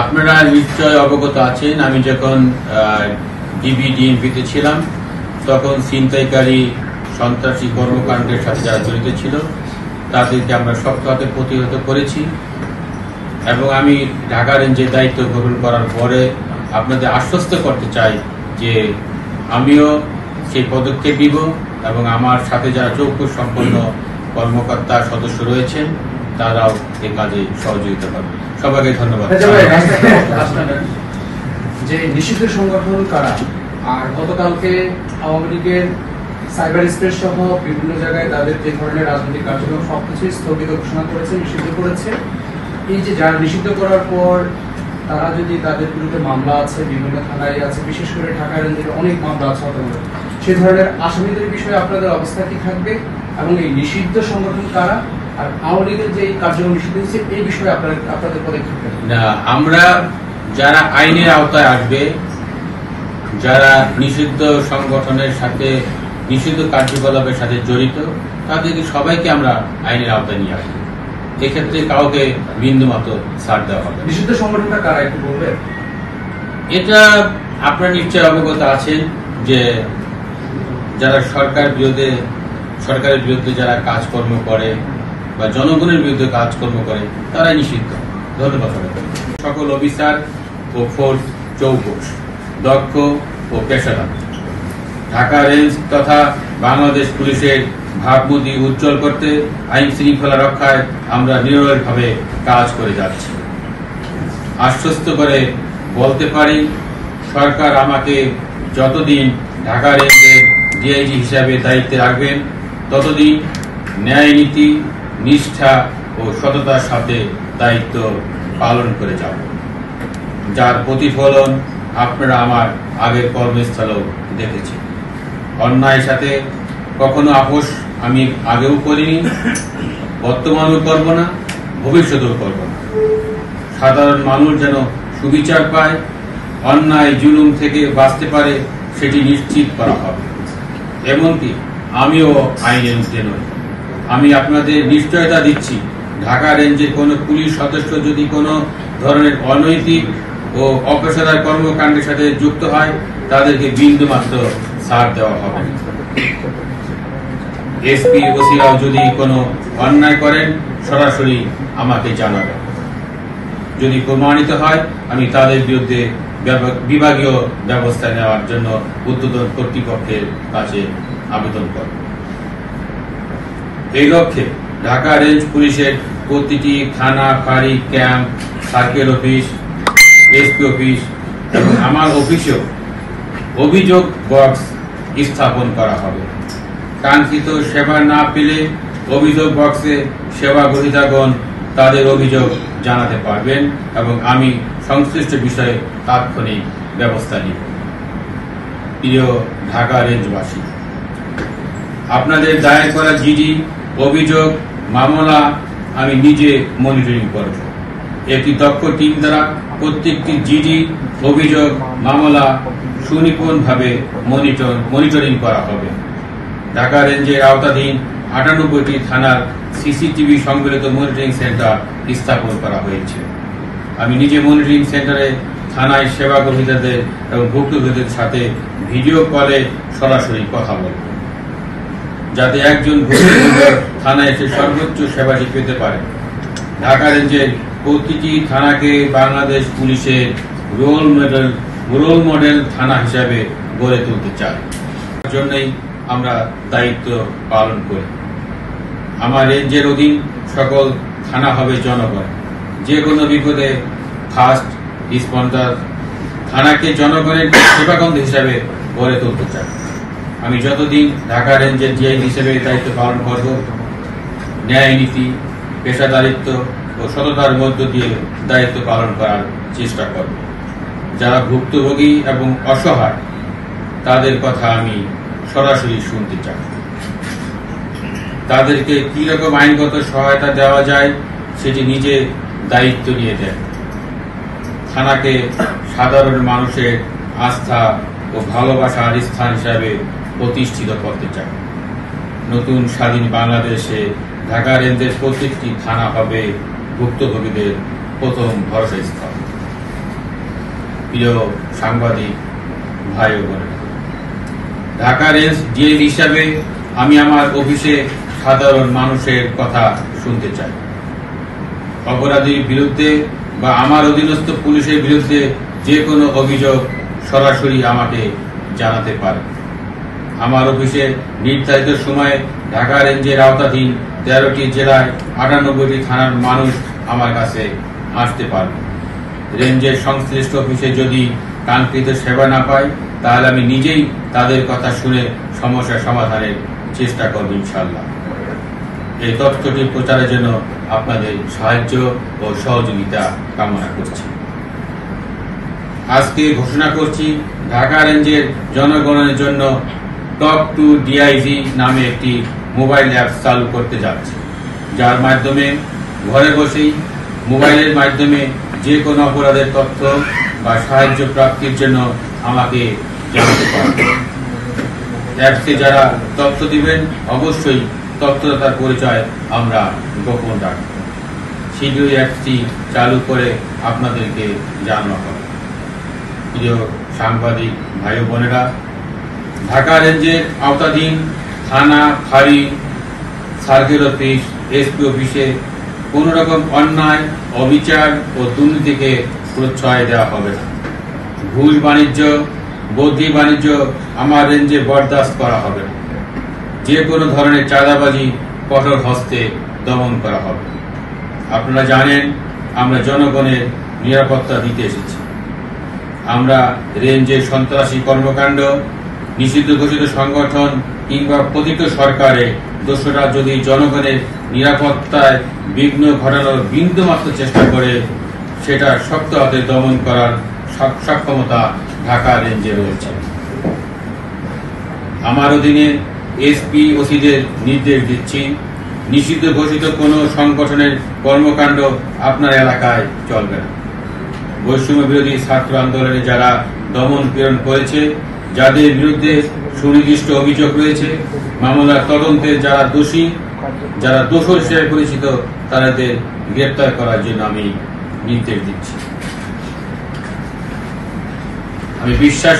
আপনারা নিশ্চয় অবগত আছেন, আমি যখন ডিবিডিএমপিতে ছিলাম তখন ছিনতাইকারী সন্ত্রাসী কর্মকাণ্ডের সাথে যারা জড়িত ছিল তাদেরকে আমরা শক্ত হাতে প্রতিহত করেছি এবং আমি ঢাকা রেঞ্জের দায়িত্ব গ্রহণ করার পরে আপনাদের আশ্বস্ত করতে চাই যে আমিও সেই পদক্ষেপ নিব এবং আমার সাথে যারা চৌকস সম্পন্ন কর্মকর্তা সদস্য রয়েছেন তারাও এই কাজে সহযোগিতা করবে। সবাইকে ধন্যবাদ। যে নিষিদ্ধ সংগঠন কারা, আর গতকালকে আওয়ামী লীগের সাইবার স্পেস সহ বিভিন্ন জায়গায় তাদের যে ধরনের রাজনৈতিক কার্যক্রম সবকিছুই স্থগিত ঘোষণা করেছে, নিষিদ্ধ করেছে। এই যে যারা নিষিদ্ধ করার পর তারা যদি তাদের বিরুদ্ধে মামলা আছে, বিভিন্ন থানায় আছে, বিশেষ করে ঢাকা রেঞ্জের অনেক মামলা আছে, সেই ধরনের আসামিদের বিষয়ে আপনাদের অবস্থা কি থাকবে এবং এই নিষিদ্ধ সংগঠন কারা আর আওয়ামী লীগের যে কার্যক্রম নিষিদ্ধ হয়েছে এই বিষয়ে আপনাদের পদক্ষেপ না, আমরা যারা আইনের আওতায় আসবে, যারা নিষিদ্ধ সংগঠনের সাথে নিষিদ্ধ কার্যকলাপের সাথে জড়িত তাদেরকে সবাইকে আমরা আইনের আওতায় নিয়ে আসবো। এক্ষেত্রে কাউকে বিন্দুমাত্র ছাড় দেওয়া হবে। নিষিদ্ধ সংগঠনটা কারা একটু বলবেন? এটা আপনারা নিশ্চয় অবগত আছেন যে যারা সরকারের বিরুদ্ধে যারা কাজকর্ম করে বা জনগণের বিরুদ্ধে কাজকর্ম করে তারাই নিষিদ্ধ। ধন্যবাদ। সকল অফিসার ও ফোর্স চৌকস, দক্ষ ও পেশাদার। ঢাকা রেঞ্জ তথা বাংলাদেশ পুলিশের ভাবমূর্তি উজ্জ্বল করতে আইন শৃঙ্খলা রক্ষায় আমরা নিরলসভাবে কাজ করে যাচ্ছি। আশ্বস্ত করে বলতে পারি, সরকার আমাকে যতদিন ঢাকা রেঞ্জের ডিআইজি হিসাবে দায়িত্বে রাখবেন ততদিন ন্যায় নীতি, নিষ্ঠা ও সততার সাথে দায়িত্ব পালন করে যাব, যার প্রতিফলন আপনারা আমার আগের কর্মস্থলেও দেখেছেন। অন্যায়ের সাথে কখনো আপোষ আমি আগেও করিনি, বর্তমানেও করব না, ভবিষ্যতেও করব না। সাধারণ মানুষ যেন সুবিচার পায়, অন্যায় জুলুম থেকে বাঁচতে পারে সেটি নিশ্চিত করা হবে। এমনকি আমিও আইনের ঊর্ধ্বে নই। আমি আপনাদের নিশ্চয়তা দিচ্ছি, ঢাকা রেঞ্জের কোনো পুলিশ সদস্য যদি কোনো ধরনের অনৈতিক ও অপেশাদার কর্মকাণ্ডের সাথে যুক্ত হয় তাদেরকে বিন্দুমাত্র ছাড় দেওয়া হবে। এসপি ওসিরাও যদি কোনো অন্যায় করেন সরাসরি আমাকে জানাবেন। যদি প্রমাণিত হয় আমি তাদের বিরুদ্ধে বিভাগীয় ব্যবস্থা নেওয়ার জন্য ঊর্ধ্বতন কর্তৃপক্ষের কাছে আবেদন করব। এই লক্ষ্যে ঢাকা রেঞ্জ পুলিশের প্রতিটি থানা, ফাঁড়ি, camp, circle office, SP office এবং আমার অফিসেও অভিযোগ বক্স স্থাপন করা হবে। কাঙ্ক্ষিত সেবা না পেলে অভিযোগ বক্সে সেবা গ্রহীতাগণ তাদের অভিযোগ জানাতে পারবেন এবং আমি সংশ্লিষ্ট বিষয়ে তাৎক্ষণিক ব্যবস্থা নিব। প্রিয় ঢাকা রেঞ্জবাসী, আপনাদের দায়ের করা জিডি, অভিযোগ, মামলা আমি নিজে মনিটরিং করব। একটি দক্ষ টিম দ্বারা প্রত্যেকটি জিডি, অভিযোগ, মামলা সুনিপুণভাবে মনিটরিং করা হবে। ঢাকা রেঞ্জের আওতাধীন ৯৮টি থানার সিসিটিভি সংবলিত মনিটরিং সেন্টার স্থাপন করা হয়েছে। আমি নিজে মনিটরিং সেন্টারে থানায় সেবা গ্রহীতাদের এবং ভুক্তভোগীদের সাথে ভিডিও কলে সরাসরি কথা বলব, যাতে একজন ভুক্তভোগী থানায় এসে সর্বোচ্চ সেবাটি পেতে পারে। ঢাকা রেঞ্জের প্রতিটি থানাকে বাংলাদেশ পুলিশের রোল মডেল থানা হিসাবে গড়ে তুলতে চাই। তার জন্যই আমরা দায়িত্ব পালন করি। আমার রেঞ্জের অধীন সকল থানা হবে জনগণ। যে কোনো বিপদে ফার্স্ট রেসপন্ডার থানাকে জনগণের সেবাকেন্দ্র হিসাবে গড়ে তুলতে চাই। আমি যতদিন ঢাকা রেঞ্জের ডিআইজি হিসেবে দায়িত্ব পালন করব, ন্যায় নীতি, পেশাদারিত্ব ও সততার মধ্য দিয়ে দায়িত্ব পালন করার চেষ্টা করব। যারা ভুক্তভোগী এবং অসহায় তাদের কথা আমি সরাসরি শুনতে চাই। তাদেরকে কি রকম আইনগত সহায়তা দেওয়া যায় সেটি নিজে দায়িত্ব নিয়ে দেন। থানাকে সাধারণ মানুষের আস্থা ও ভালোবাসার স্থান হিসাবে প্রতিষ্ঠিত করতে চাই। নতুন স্বাধীন বাংলাদেশে ঢাকা রেঞ্জের প্রত্যেকটি থানা হবে ভুক্তভোগীদের প্রথম ভরসা স্থল। প্রিয় সাংবাদিক ভাই ও বোনেরা, ঢাকা রেঞ্জ ডিআইজি হিসাবে আমি আমার অফিসে সাধারণ মানুষের কথা শুনতে চাই। অপরাধীর বিরুদ্ধে বা আমার অধীনস্থ পুলিশের বিরুদ্ধে যে কোনো অভিযোগ সরাসরি আমাকে জানাতে পারে। আমার অফিসে নির্ধারিত সময়ে ঢাকা রেঞ্জের আওতাধীন 13টি জেলায় 98টি থানার মানুষ আমার কাছে আসতে পারবে। রেঞ্জের সংশ্লিষ্ট অফিসে যদি কাঙ্ক্ষিত সেবা না পাই, তাহলে আমি নিজেই তাদের কথা শুনে সমস্যা সমাধানের চেষ্টা করব ইনশাআল্লাহ। এই তথ্যটি প্রচারের জন্য আপনাদের সাহায্য ও সহযোগিতা কামনা করছি। আজকে ঘোষণা করছি, ঢাকা রেঞ্জের জনগণের জন্য টক টু ডিআইজি নামে একটি মোবাইল অ্যাপ চালু করতে যাচ্ছে, যার মাধ্যমে ঘরে বসেই মোবাইলের মাধ্যমে যে কোনো অপরাধের তথ্য বা সাহায্য প্রাপ্তির জন্য আমাকে জানাতে পারবে। অ্যাপসে যারা তথ্য দিবেন, অবশ্যই তথ্যদাতার পরিচয় আমরা গোপন রাখব। শীঘ্রই অ্যাপসটি চালু করে আপনাদেরকে জানানো হবে। প্রিয় সাংবাদিক ভাই ও বোনেরা, ঢাকা রেঞ্জের আওতাধীন থানা, ফাঁড়ি, সার্কেল অফিস, এসপি অফিসে কোন রকম অন্যায়, অবিচার ও দুর্নীতিকে প্রশ্রয় দেওয়া হবে না। ঘুষ বাণিজ্য, বদলি বাণিজ্য আমার রেঞ্জে বরদাস্ত করা হবে না। যে কোনো ধরনের চাঁদাবাজি কঠোর হস্তে দমন করা হবে। আপনারা জানেন, আমরা জনগণের নিরাপত্তা দিতে এসেছি। আমরা রেঞ্জের সন্ত্রাসী কর্মকাণ্ড, নিষিদ্ধ ঘোষিত সংগঠন কিংবা পতিত সরকারে দোষরা যদি জনগণের নিরাপত্তায় বিঘ্ন ঘটানোর বিন্দুমাত্র চেষ্টা করে, সেটা শক্ত হাতে দমন করার সক্ষমতা ঢাকা রেঞ্জে রয়েছে। আমার অধীনে এসপি ওসিদের নির্দেশ দিচ্ছি, নিষিদ্ধ ঘোষিত কোনো সংগঠনের কর্মকাণ্ড আপনার এলাকায় চলবে না। বৈষম্য বিরোধী ছাত্র আন্দোলনে যারা দমন পীড়ন করেছে, যাদের বিরুদ্ধে সুনির্দিষ্ট অভিযোগ রয়েছে, মামলার তদন্তে যারা দোষী, যারা দোষর হিসেবে পরিচিত, তাদের গ্রেপ্তার করার জন্য আমি নির্দেশ দিচ্ছি। আমি বিশ্বাস